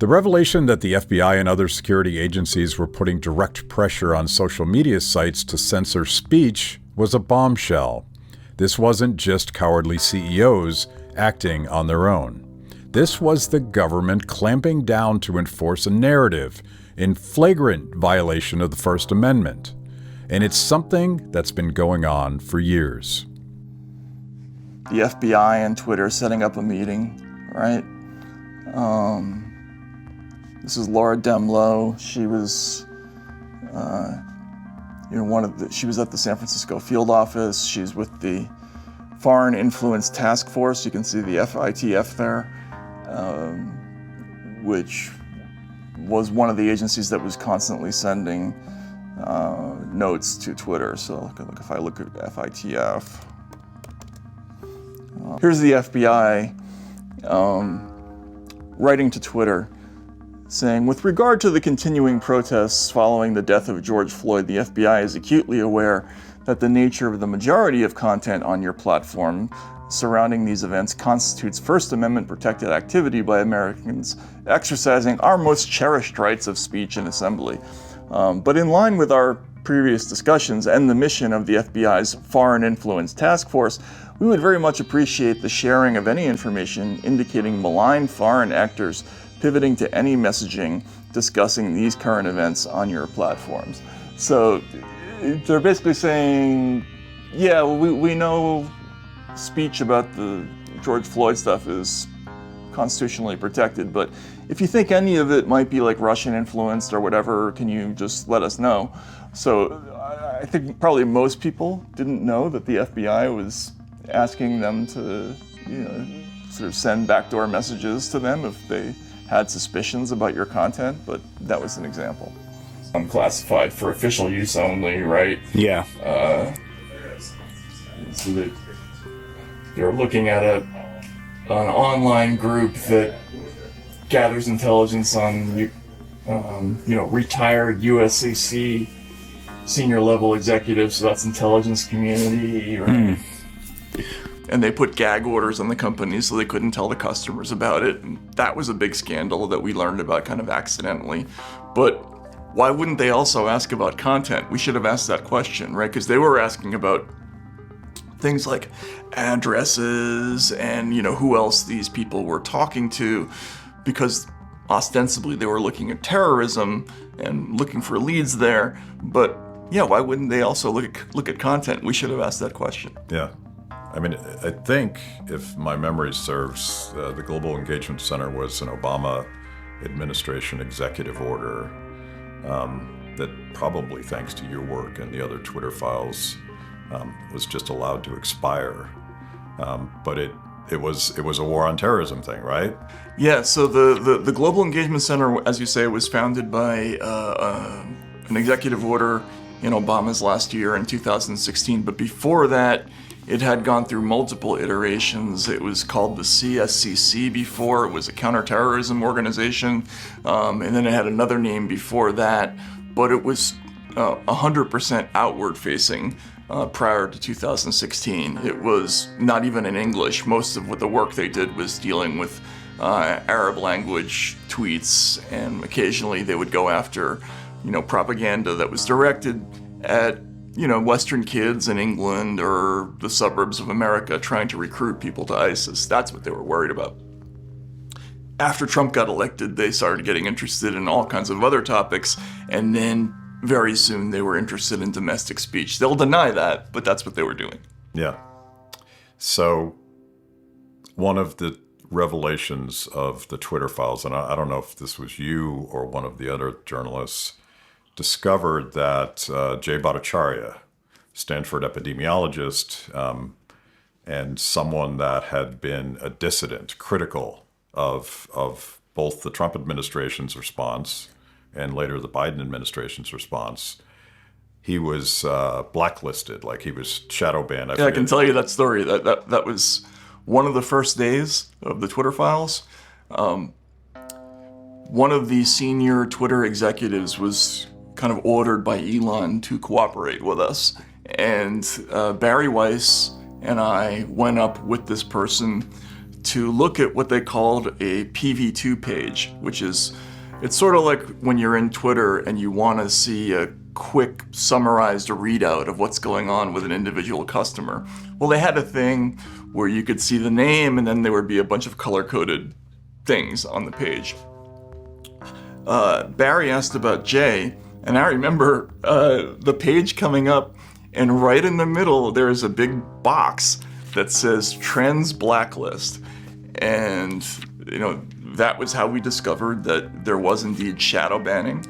The revelation that the FBI and other security agencies were putting direct pressure on social media sites to censor speech was a bombshell. This wasn't just cowardly CEOs acting on their own. This was the government clamping down to enforce a narrative in flagrant violation of the First Amendment. And it's something that's been going on for years. The FBI and Twitter setting up a meeting, right? This is Laura Demlow. She was, she was at the San Francisco field office. She's with the Foreign Influence Task Force. You can see the FITF there, which was one of the agencies that was constantly sending notes to Twitter. So if I look at FITF, here's the FBI writing to Twitter saying, with regard to the continuing protests following the death of George Floyd, the FBI is acutely aware that the nature of the majority of content on your platform surrounding these events constitutes First Amendment protected activity by Americans exercising our most cherished rights of speech and assembly. But in line with our previous discussions and the mission of the FBI's Foreign Influence Task Force, we would very much appreciate the sharing of any information indicating malign foreign actors pivoting to any messaging discussing these current events on your platforms. So they're basically saying, yeah, well, we know speech about the George Floyd stuff is constitutionally protected, but if you think any of it might be like Russian influenced or whatever, can you just let us know? So I think probably most people didn't know that the FBI was asking them to, sort of send backdoor messages to them if they had suspicions about your content, but that was an example. Unclassified for official use only, right? Yeah. So they're looking at an online group that gathers intelligence on, retired USCC senior level executives. So that's intelligence community, right? And they put gag orders on the companies so they couldn't tell the customers about it. And that was a big scandal that we learned about kind of accidentally. But why wouldn't they also ask about content? We should have asked that question, right? Because they were asking about things like addresses and, who else these people were talking to, because ostensibly they were looking at terrorism and looking for leads there. But yeah, why wouldn't they also look at content? We should have asked that question. Yeah. I mean, I think, if my memory serves, the Global Engagement Center was an Obama administration executive order that, probably thanks to your work and the other Twitter files, was just allowed to expire. But it was a war on terrorism thing, right? Yeah, so the Global Engagement Center, as you say, was founded by an executive order in Obama's last year in 2016. But before that, it had gone through multiple iterations. It was called the CSCC before. It was a counterterrorism organization. And then it had another name before that. But it was 100% outward facing prior to 2016. It was not even in English. Most of what the work they did was dealing with Arab language tweets, and occasionally they would go after, propaganda that was directed at Western kids in England or the suburbs of America trying to recruit people to ISIS. That's what they were worried about. After Trump got elected, they started getting interested in all kinds of other topics, and then very soon they were interested in domestic speech. They'll deny that, but that's what they were doing. Yeah. So one of the revelations of the Twitter files, and I don't know if this was you or one of the other journalists, discovered that Jay Bhattacharya, Stanford epidemiologist, and someone that had been a dissident, critical of both the Trump administration's response and later the Biden administration's response, he was blacklisted, like he was Shadowban. I can tell you that story. That was one of the first days of the Twitter files. One of the senior Twitter executives was kind of ordered by Elon to cooperate with us. And Barry Weiss and I went up with this person to look at what they called a PV2 page, which is, it's sort of like when you're in Twitter and you want to see a quick summarized readout of what's going on with an individual customer. Well, they had a thing where you could see the name and then there would be a bunch of color-coded things on the page. Barry asked about Jay, and I remember the page coming up, and right in the middle there is a big box that says Trends Blacklist. And, you know, that was how we discovered that there was indeed shadow banning.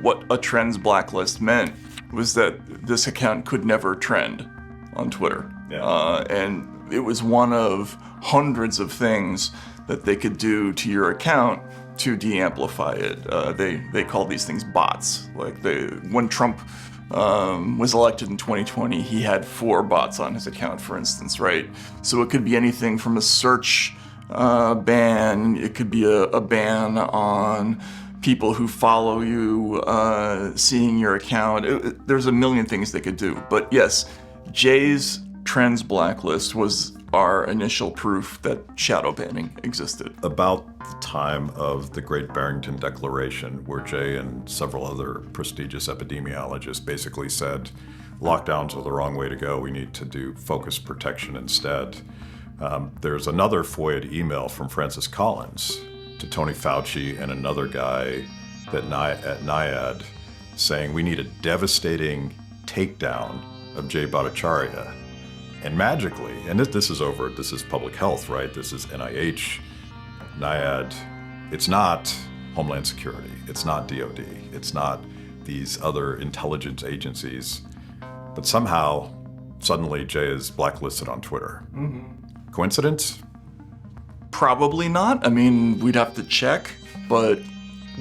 What a Trends Blacklist meant was that this account could never trend on Twitter. Yeah. And it was one of hundreds of things that they could do to your account to de-amplify it. They call these things bots. Like when Trump was elected in 2020, he had 4 bots on his account, for instance, right? So it could be anything from a search ban, it could be a ban on people who follow you seeing your account. There's a million things they could do. But yes, Jay's Trends Blacklist was our initial proof that shadow banning existed. About the time of the Great Barrington Declaration, where Jay and several other prestigious epidemiologists basically said, lockdowns are the wrong way to go, we need to do focused protection instead. There's another FOIA'd email from Francis Collins to Tony Fauci and another guy at NIAID saying we need a devastating takedown of Jay Bhattacharya. And magically, and this is public health, right? This is NIH, NIAID. It's not Homeland Security. It's not DOD. It's not these other intelligence agencies. But somehow, suddenly, Jay is blacklisted on Twitter. Mm-hmm. Coincidence? Probably not. I mean, we'd have to check, but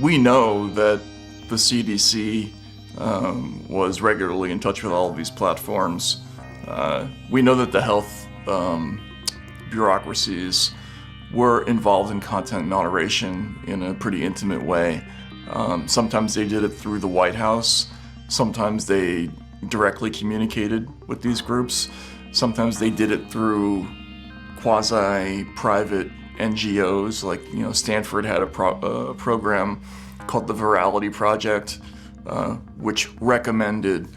we know that the CDC was regularly in touch with all of these platforms. We know that the health bureaucracies were involved in content moderation in a pretty intimate way. Sometimes they did it through the White House. Sometimes they directly communicated with these groups. Sometimes they did it through quasi-private NGOs, like, you know, Stanford had a program called the Virality Project, which recommended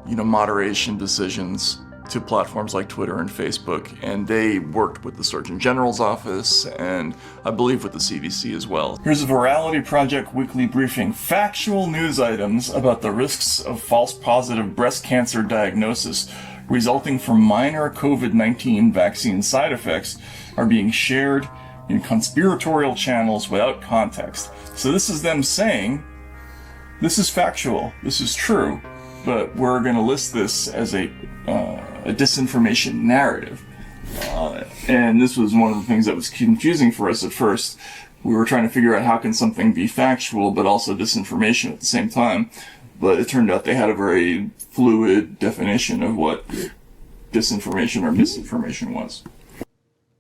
moderation decisions to platforms like Twitter and Facebook, and they worked with the Surgeon General's office and I believe with the CDC as well. Here's a Virality Project weekly briefing. Factual news items about the risks of false positive breast cancer diagnosis resulting from minor COVID-19 vaccine side effects are being shared in conspiratorial channels without context. So this is them saying, this is factual, this is true, but we're going to list this as a disinformation narrative. And this was one of the things that was confusing for us at first. We were trying to figure out how can something be factual but also disinformation at the same time. But it turned out they had a very fluid definition of what disinformation or misinformation was.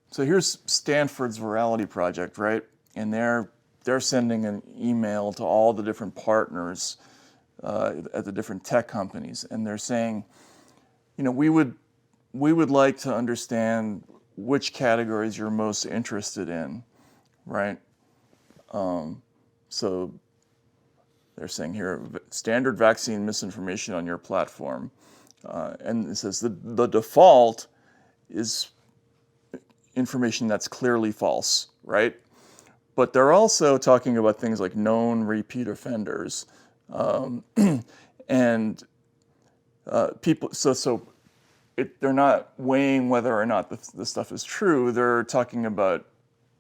So here's Stanford's Virality Project, right? And they're sending an email to all the different partners at the different tech companies, and they're saying, you know, we would like to understand which categories you're most interested in, right? So they're saying here, standard vaccine misinformation on your platform, and it says the default is information that's clearly false, right? But they're also talking about things like known repeat offenders. And people, they're not weighing whether or not the stuff is true. They're talking about,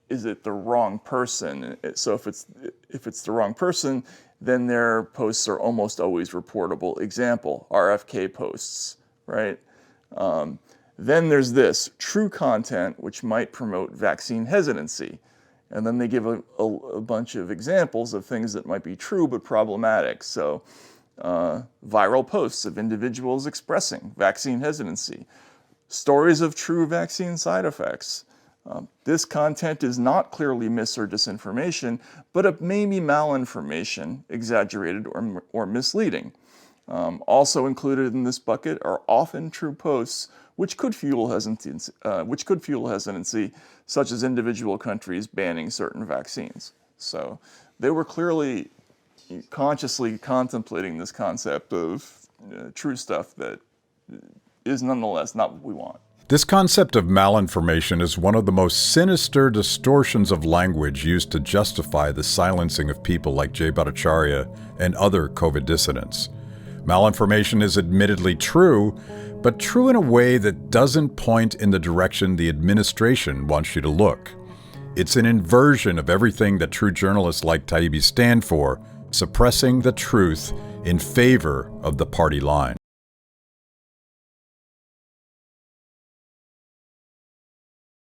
is it the wrong person? So if it's the wrong person, then their posts are almost always reportable. Example, RFK posts, right? Then there's this, true content, which might promote vaccine hesitancy. And then they give a bunch of examples of things that might be true but problematic. So viral posts of individuals expressing vaccine hesitancy, stories of true vaccine side effects. This content is not clearly mis or disinformation, but it may be malinformation, exaggerated or misleading. Also included in this bucket are often true posts which could fuel hesitancy, such as individual countries banning certain vaccines. So they were clearly consciously contemplating this concept of true stuff that is nonetheless not what we want. This concept of malinformation is one of the most sinister distortions of language used to justify the silencing of people like Jay Bhattacharya and other COVID dissidents. Malinformation is admittedly true, but true in a way that doesn't point in the direction the administration wants you to look. It's an inversion of everything that true journalists like Taibbi stand for, suppressing the truth in favor of the party line.